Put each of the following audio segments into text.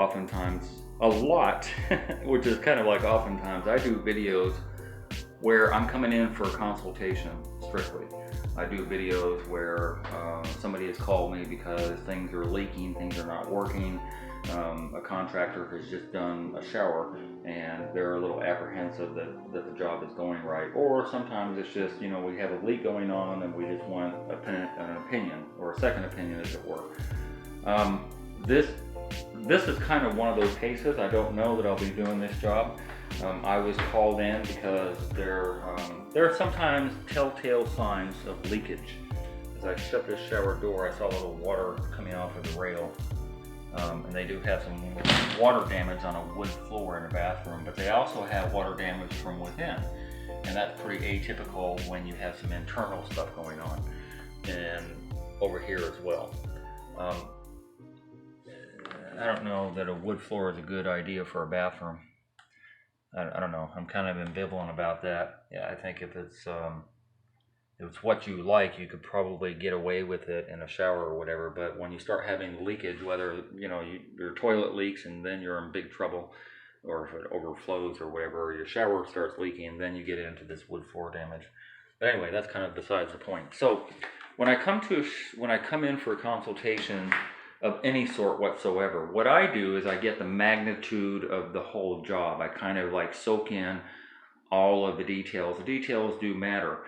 oftentimes, a lot, which is kind of like oftentimes, I do videos where I'm coming in for a consultation strictly. I do videos where somebody has called me because things are leaking, things are not working. A contractor has just done a shower and they're a little apprehensive that the job is going right. Or sometimes it's just, you know, we have a leak going on and we just want an opinion or a second opinion, as it were. This is kind of one of those cases. I don't know that I'll be doing this job. I was called in because there are sometimes telltale signs of leakage. As I shut this shower door, I saw a little water coming off of the rail. And they do have some water damage on a wood floor in a bathroom, but they also have water damage from within. And that's pretty atypical when you have some internal stuff going on. And over here as well. I don't know that a wood floor is a good idea for a bathroom. I don't know. I'm kind of ambivalent about that. Yeah, I think if it's what you like, you could probably get away with it in a shower or whatever. But when you start having leakage, whether your toilet leaks and then you're in big trouble, or if it overflows or whatever, or your shower starts leaking, then you get into this wood floor damage. But anyway, that's kind of besides the point. So when I come in for a consultation of any sort whatsoever, what I do is I get the magnitude of the whole job. I kind of like soak in all of the details. The details do matter,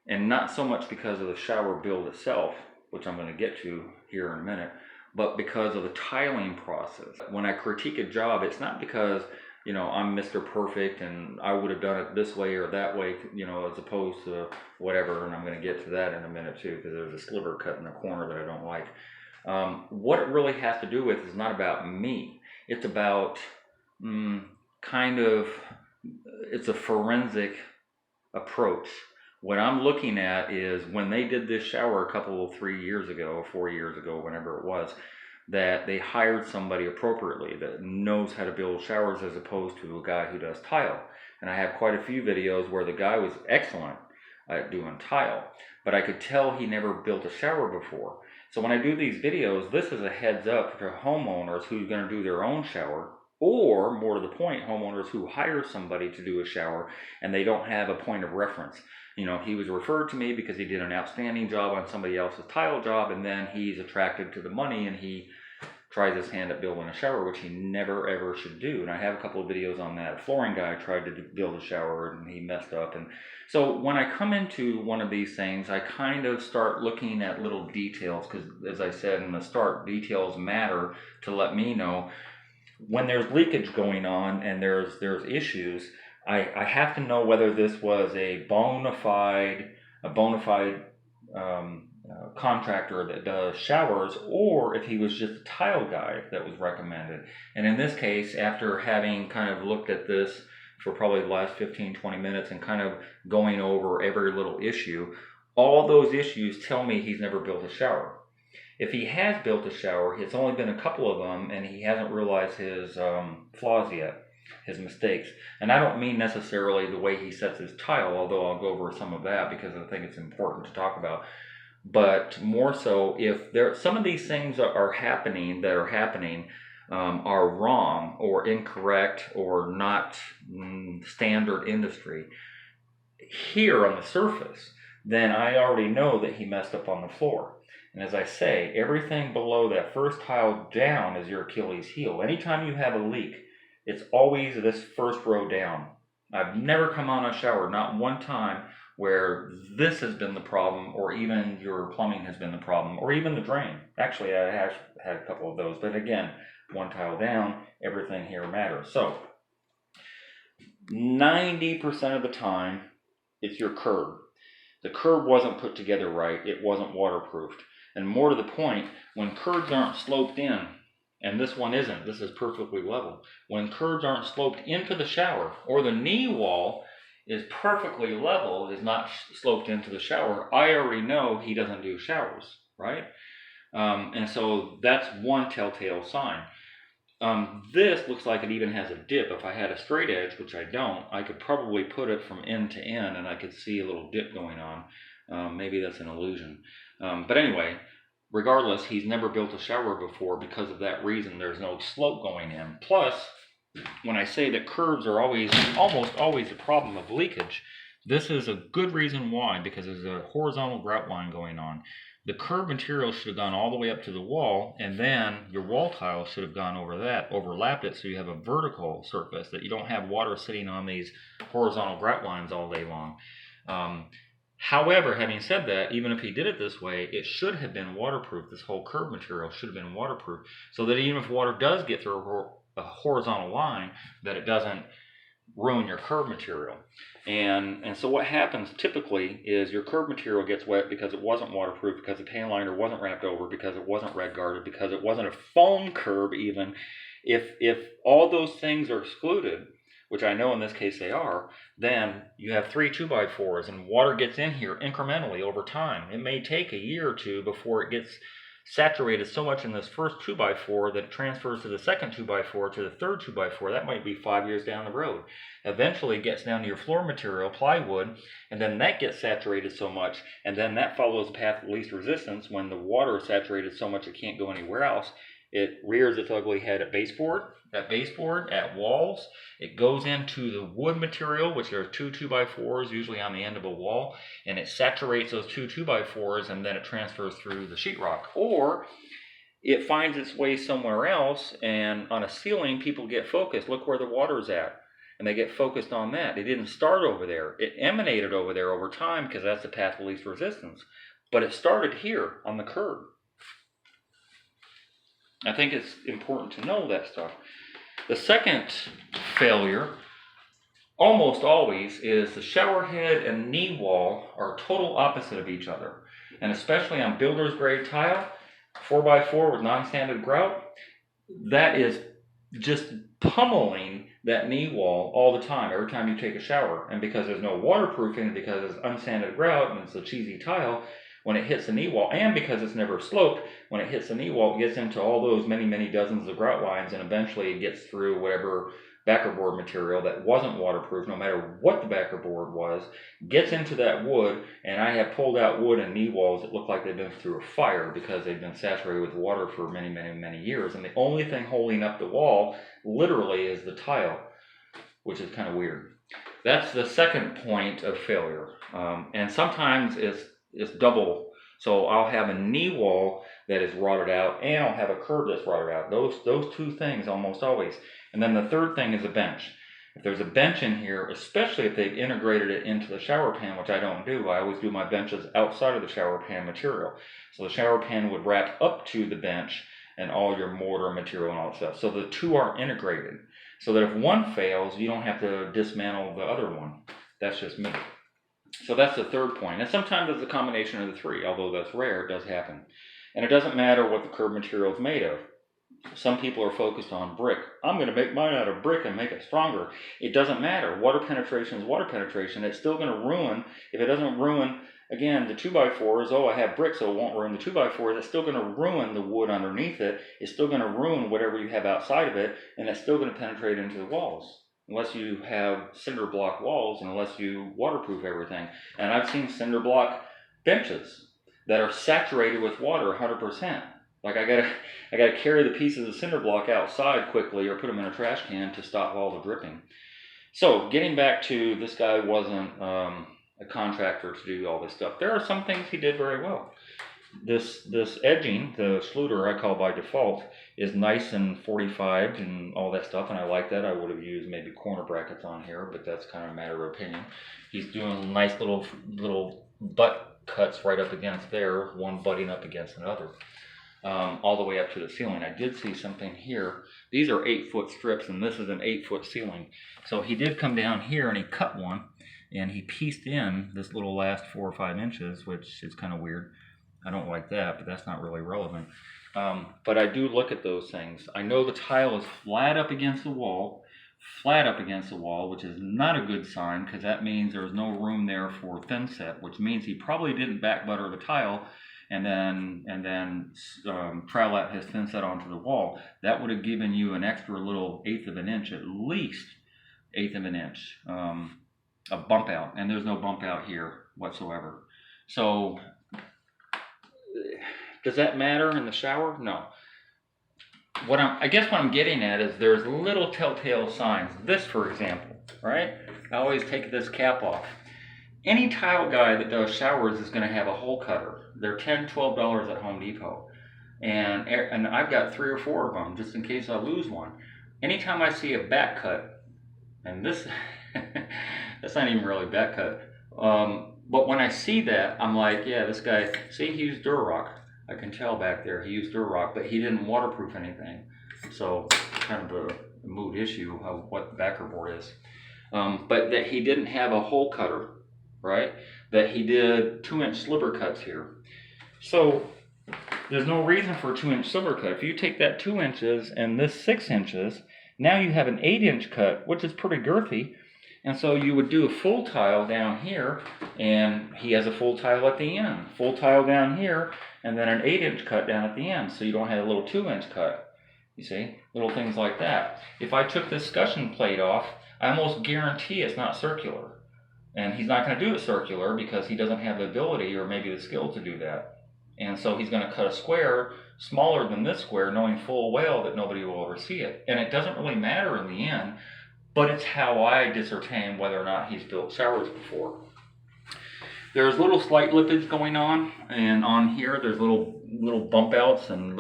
and not so much because of the shower build itself, which I'm going to get to here in a minute, but because of the tiling process. When I critique a job, it's not because I'm Mr. Perfect and I would have done it this way or that way, as opposed to whatever, and I'm going to get to that in a minute too, because there's a sliver cut in the corner that I don't like. What it really has to do with is not about me. It's about it's a forensic approach. What I'm looking at is when they did this shower 3 years ago, 4 years ago, whenever it was, that they hired somebody appropriately that knows how to build showers as opposed to a guy who does tile. And I have quite a few videos where the guy was excellent at doing tile, but I could tell he never built a shower before. So when I do these videos, this is a heads up to homeowners who's going to do their own shower, or more to the point, homeowners who hire somebody to do a shower and they don't have a point of reference. He was referred to me because he did an outstanding job on somebody else's tile job, and then he's attracted to the money and he tries his hand at building a shower, which he never ever should do. And I have a couple of videos on that. A flooring guy tried to build a shower and he messed up. And so when I come into one of these things, I kind of start looking at little details, because as I said in the start, details matter to let me know when there's leakage going on and there's issues. I have to know whether this was a bona fide contractor that does showers, or if he was just a tile guy that was recommended. And in this case, after having kind of looked at this for probably the last 15-20 minutes and kind of going over every little issue, all those issues tell me he's never built a shower. If he has built a shower, it's only been a couple of them and he hasn't realized his flaws yet, his mistakes. And I don't mean necessarily the way he sets his tile, although I'll go over some of that because I think it's important to talk about. But more so, if some of these things are happening are wrong or incorrect or not standard industry here on the surface, then I already know that he messed up on the floor. And as I say, everything below that first tile down is your Achilles heel. Anytime you have a leak, it's always this first row down. I've never come on a shower, not one time, where this has been the problem, or even your plumbing has been the problem, or even the drain. Actually, I have had a couple of those, but again, one tile down, everything here matters. So 90% of the time, it's your curb. The curb wasn't put together right. It wasn't waterproofed. And more to the point, when curbs aren't sloped in, and this one isn't, this is perfectly level. When curbs aren't sloped into the shower, or the knee wall is perfectly level, is not sloped into the shower, I already know he doesn't do showers, right? And so that's one telltale sign. This looks like it even has a dip. If I had a straight edge, which I don't, I could probably put it from end to end and I could see a little dip going on. Maybe that's an illusion. But anyway, regardless, he's never built a shower before because of that reason. There's no slope going in. Plus, when I say that curves are almost always a problem of leakage, this is a good reason why, because there's a horizontal grout line going on. The curved material should have gone all the way up to the wall, and then your wall tile should have gone over that, overlapped it, so you have a vertical surface, that you don't have water sitting on these horizontal grout lines all day long. However, having said that, even if he did it this way, it should have been waterproof. This whole curved material should have been waterproof, so that even if water does get through a horizontal line, that it doesn't ruin your curved material. And so what happens typically is your curved material gets wet because it wasn't waterproof, because the panel liner wasn't wrapped over, because it wasn't red guarded, because it wasn't a foam curb even. If all those things are excluded, which I know in this case they are, then you have 3 2x4s, and water gets in here incrementally over time. It may take a year or two before it gets saturated so much in this first 2x4 that it transfers to the second 2x4 to the third 2x4. That might be 5 years down the road. Eventually it gets down to your floor material, plywood, and then that gets saturated so much, and then that follows the path of least resistance. When the water is saturated so much it can't go anywhere else, it rears its ugly head at baseboard, at walls. It goes into the wood material, which are 2 2x4s usually on the end of a wall, and it saturates those 2 2x4s, and then it transfers through the sheetrock. Or it finds its way somewhere else, and on a ceiling people get focused. Look where the water's at, and they get focused on that. It didn't start over there. It emanated over there over time because that's the path of least resistance. But it started here on the curb. I think it's important to know that stuff. The second failure, almost always, is the shower head and knee wall are total opposite of each other. And especially on builder's grade tile, 4x4 with non-standard grout, that is just pummeling that knee wall all the time, every time you take a shower. And because there's no waterproofing, because it's unsanded grout and it's a cheesy tile, when it hits the knee wall, and because it's never sloped, when it hits the knee wall, it gets into all those many dozens of grout lines, and eventually it gets through whatever backerboard material that wasn't waterproof, no matter what the backerboard was, gets into that wood. And I have pulled out wood and knee walls that look like they've been through a fire because they've been saturated with water for many years. And the only thing holding up the wall, literally, is the tile, which is kind of weird. That's the second point of failure. And sometimes it's double. So I'll have a knee wall that is rotted out, and I'll have a curb that's rotted out. Those two things almost always. And then the third thing is a bench. If there's a bench in here, especially if they've integrated it into the shower pan, which I don't do, I always do my benches outside of the shower pan material. So the shower pan would wrap up to the bench and all your mortar material and all that stuff. So the two are integrated, so that if one fails, you don't have to dismantle the other one. That's just me. So that's the third point. And sometimes it's a combination of the three, although that's rare, it does happen. And it doesn't matter what the curb material is made of. Some people are focused on brick. I'm going to make mine out of brick and make it stronger. It doesn't matter. Water penetration is water penetration. It's still going to ruin, if it doesn't ruin, again, the 2x4s, oh, I have brick, so it won't ruin the 2x4s. It's still going to ruin the wood underneath it. It's still going to ruin whatever you have outside of it, and it's still going to penetrate into the walls. Unless you have cinder block walls and unless you waterproof everything. And I've seen cinder block benches that are saturated with water 100%. Like I gotta carry the pieces of cinder block outside quickly or put them in a trash can to stop all the dripping. So getting back to, this guy wasn't a contractor to do all this stuff. There are some things he did very well. This edging, the Schluter I call by default, is nice and 45'd and all that stuff, and I like that. I would have used maybe corner brackets on here, but that's kind of a matter of opinion. He's doing nice little butt cuts right up against there, one butting up against another, all the way up to the ceiling. I did see something here. These are 8-foot strips, and this is an 8-foot ceiling. So he did come down here and he cut one, and he pieced in this little last 4 or 5 inches, which is kind of weird. I don't like that, but that's not really relevant. But I do look at those things. I know the tile is flat up against the wall, which is not a good sign, because that means there's no room there for thin set, which means he probably didn't back butter the tile and then trowel out his thin set onto the wall. That would have given you an extra little 1/8 of an inch, at least 1/8 of an inch, a bump out, and there's no bump out here whatsoever. So Does that matter in the shower? No. I guess what I'm getting at is there's little telltale signs. This, for example, right? I always take this cap off. Any tile guy that does showers is going to have a hole cutter. They're $10, $12 at Home Depot. And I've got 3 or 4 of them just in case I lose one. Anytime I see a back cut, and this, that's not even really back cut. But when I see that, I'm like, yeah, this guy, see, he used Durarock. I can tell back there he used Durarock, but he didn't waterproof anything. So kind of a mood issue of what backer board is. But that he didn't have a hole cutter, right? That he did 2-inch sliver cuts here. So there's no reason for a 2-inch sliver cut. If you take that 2 inches and this 6 inches, now you have an 8-inch cut, which is pretty girthy. And so you would do a full tile down here, and he has a full tile at the end. Full tile down here, and then an 8-inch cut down at the end, so you don't have a little 2-inch cut. You see? Little things like that. If I took this scutcheon plate off, I almost guarantee it's not circular. And he's not going to do it circular because he doesn't have the ability or maybe the skill to do that. And so he's going to cut a square smaller than this square, knowing full well that nobody will ever see it. And it doesn't really matter in the end, but it's how I discern whether or not he's built showers before. There's little slight lippage going on, and on here there's little bump outs and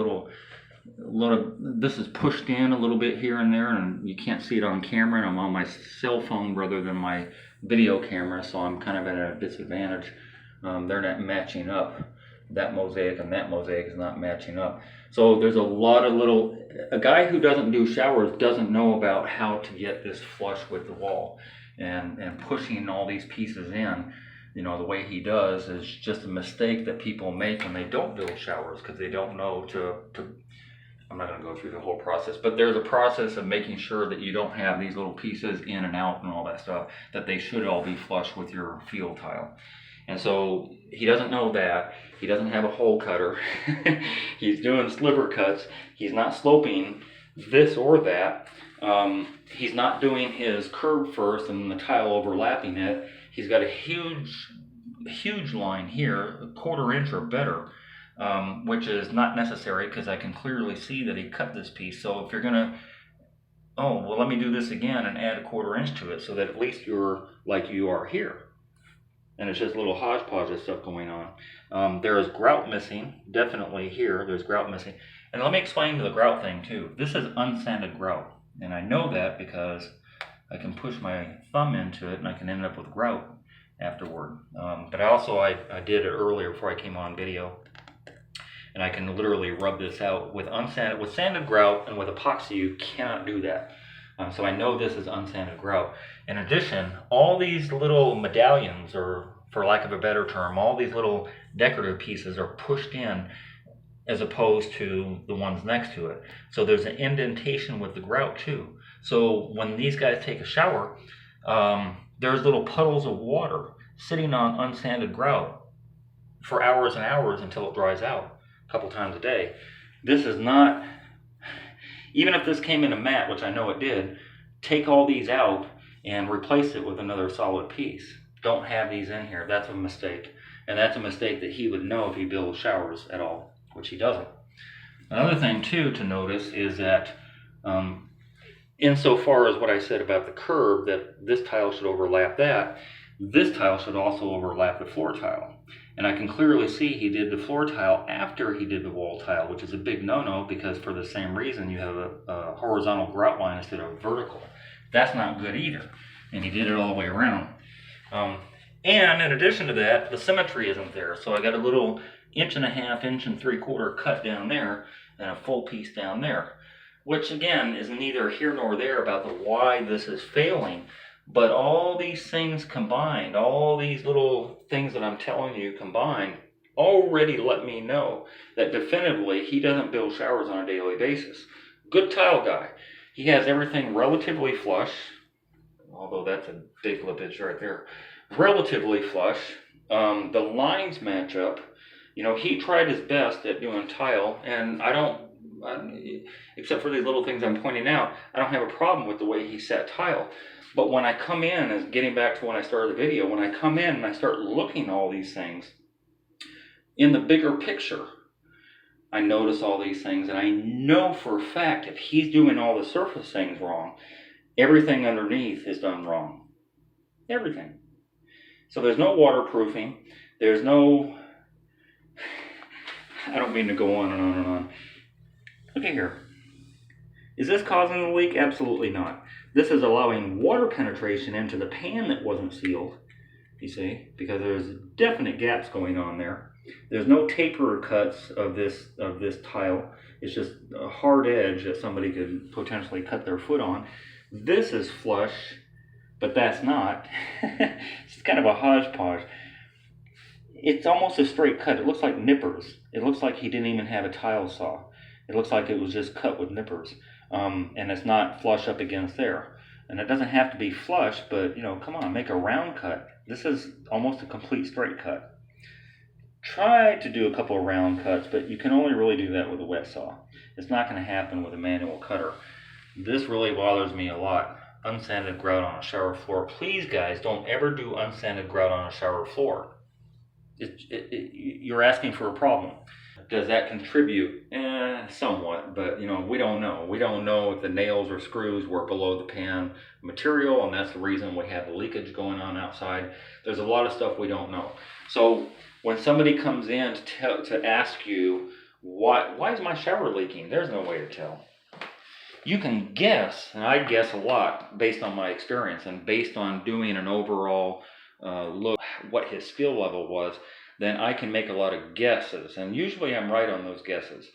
this is pushed in a little bit here and there, and you can't see it on camera, and I'm on my cell phone rather than my video camera, so I'm kind of at a disadvantage. They're not matching up. That mosaic and that mosaic is not matching up. So there's a lot of a guy who doesn't do showers doesn't know about how to get this flush with the wall, and pushing all these pieces in, the way he does is just a mistake that people make when they don't build showers, because they don't know to I'm not going to go through the whole process, but there's a process of making sure that you don't have these little pieces in and out and all that stuff, that they should all be flush with your field tile. And so he doesn't know that. He doesn't have a hole cutter. He's doing sliver cuts. He's not sloping this or that. He's not doing his curb first and the tile overlapping it. He's got a huge line here, a 1/4 inch or better, which is not necessary because I can clearly see that he cut this piece. So if you're going to, let me do this again and add a 1/4 inch to it so that at least you're like you are here. And it's just a little hodgepodge of stuff going on. There is grout missing, definitely here, there's grout missing. And let me explain the grout thing too. This is unsanded grout, and I know that because I can push my thumb into it and I can end up with grout afterward. But I did it earlier before I came on video, and I can literally rub this out with sanded grout, and with epoxy you cannot do that. So I know this is unsanded grout. In addition, all these little medallions, or for lack of a better term, all these little decorative pieces are pushed in as opposed to the ones next to it. So there's an indentation with the grout too. So when these guys take a shower, there's little puddles of water sitting on unsanded grout for hours and hours until it dries out a couple times a day. This is not, even if this came in a mat, which I know it did, take all these out and replace it with another solid piece. Don't have these in here. That's a mistake. And that's a mistake that he would know if he builds showers at all, which he doesn't. Another thing too to notice is that insofar as what I said about the curb, that this tile should overlap that, this tile should also overlap the floor tile. And I can clearly see he did the floor tile after he did the wall tile, which is a big no-no, because for the same reason you have a horizontal grout line instead of vertical. That's not good either. And he did it all the way around. And in addition to that, the symmetry isn't there. So I got a little 1.5 inch and 3/4 cut down there and a full piece down there, which again is neither here nor there about why this is failing. But all these things combined, all these little things that I'm telling you combined, already let me know that definitively he doesn't build showers on a daily basis. Good tile guy. He has everything relatively flush, although that's a big lippage right there. Relatively flush. The lines match up. He tried his best at doing tile, and except for these little things I'm pointing out, I don't have a problem with the way he set tile. But when I come in, and getting back to when I started the video, when I come in and I start looking at all these things, in the bigger picture, I notice all these things, and I know for a fact if he's doing all the surface things wrong, everything underneath is done wrong. Everything. So there's no waterproofing. There's no... I don't mean to go on and on and on. Look at here. Is this causing the leak? Absolutely not. This is allowing water penetration into the pan that wasn't sealed, you see, because there's definite gaps going on there. There's no taper cuts of this tile. It's just a hard edge that somebody could potentially cut their foot on. This is flush, but that's not. It's kind of a hodgepodge. It's almost a straight cut. It looks like nippers. It looks like he didn't even have a tile saw. It looks like it was just cut with nippers. And it's not flush up against there. And it doesn't have to be flush, but, you know, come on, make a round cut. This is almost a complete straight cut. Try to do a couple of round cuts, but you can only really do that with a wet saw. It's not going to happen with a manual cutter. This really bothers me a lot. Unsanded grout on a shower floor. Please, guys, don't ever do unsanded grout on a shower floor. You're asking for a problem. Does that contribute? Somewhat, but you know, we don't know. We don't know if the nails or screws were below the pan material, and that's the reason we have the leakage going on outside. There's a lot of stuff we don't know. So when somebody comes in to ask you, why is my shower leaking? There's no way to tell. You can guess, and I guess a lot based on my experience and based on doing an overall look what his skill level was. Then I can make a lot of guesses, and usually I'm right on those guesses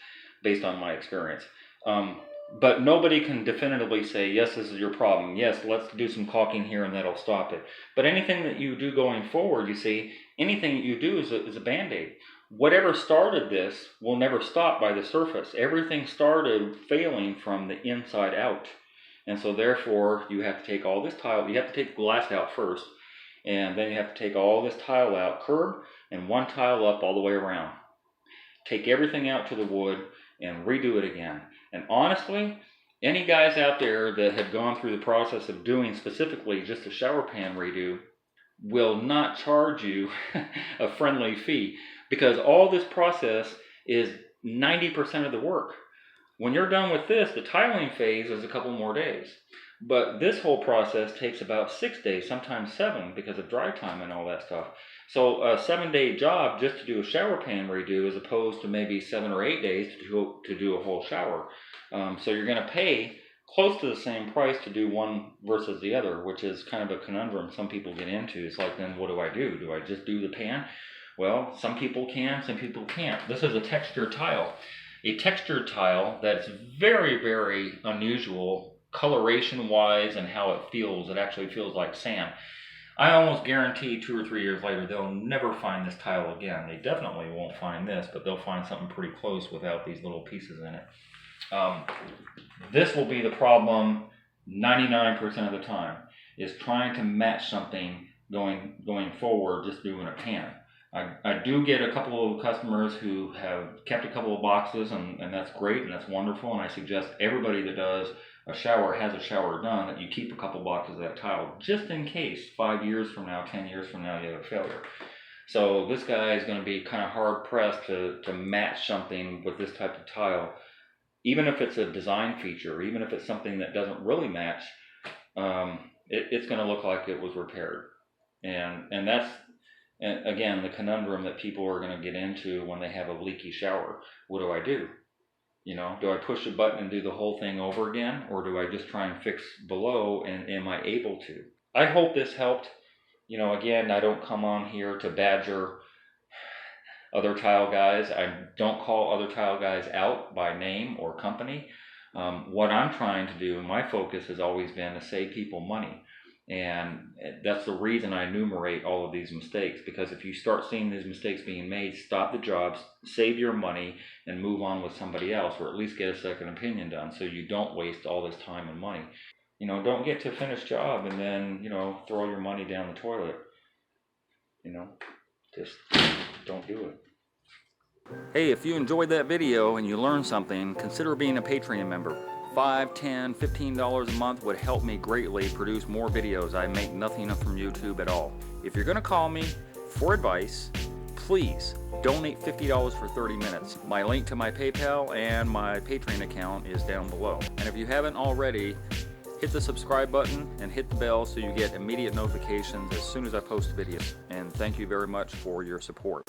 based on my experience. But nobody can definitively say, yes, this is your problem. Yes, let's do some caulking here and that'll stop it. But anything that you do going forward, you see, anything that you do is a Band-Aid. Whatever started this will never stop by the surface. Everything started failing from the inside out. And so therefore, you have to take all this tile, you have to take the glass out first, and then you have to take all this tile out, curb, and one tile up all the way around. Take everything out to the wood and redo it again. And honestly, any guys out there that have gone through the process of doing specifically just a shower pan redo will not charge you a friendly fee, because all this process is 90% of the work. When you're done with this, the tiling phase is a couple more days. But this whole process takes about 6 days, sometimes 7, because of dry time and all that stuff. So a 7-day job just to do a shower pan redo, as opposed to maybe 7 or 8 days to do a whole shower. So you're going to pay close to the same price to do one versus the other, which is kind of a conundrum some people get into. It's like, then what do I do? Do I just do the pan? Well, some people can, some people can't. This is a textured tile. A textured tile that's very, very unusual coloration-wise and how it feels. It actually feels like sand. I almost guarantee 2 or 3 years later they'll never find this tile again. They definitely won't find this, but they'll find something pretty close without these little pieces in it. This will be the problem 99% of the time, is trying to match something going forward, just doing a pan. I do get a couple of customers who have kept a couple of boxes, and that's great and that's wonderful, and I suggest everybody that does a shower, has a shower done, that you keep a couple boxes of that tile, just in case 5 years from now, 10 years from now, you have a failure. So this guy is going to be kind of hard pressed to match something with this type of tile, even if it's a design feature, even if it's something that doesn't really match. It's going to look like it was repaired, and that's, again, the conundrum that people are going to get into when they have a leaky shower. What do I do? You know, do I push a button and do the whole thing over again, or do I just try and fix below, and am I able to? I hope this helped. You know, again, I don't come on here to badger other tile guys. I don't call other tile guys out by name or company. What I'm trying to do, and my focus has always been to save people money. And that's the reason I enumerate all of these mistakes, because if you start seeing these mistakes being made, stop the jobs, save your money, and move on with somebody else, or at least get a second opinion done so you don't waste all this time and money. You know, don't get to a finished job and then, you know, throw your money down the toilet. You know, just don't do it. Hey, if you enjoyed that video and you learned something, consider being a Patreon member. $5, $10, $15 a month would help me greatly produce more videos. I make nothing from YouTube at all. If you're going to call me for advice, please donate $50 for 30 minutes. My link to my PayPal and my Patreon account is down below. And if you haven't already, hit the subscribe button and hit the bell so you get immediate notifications as soon as I post videos. And thank you very much for your support.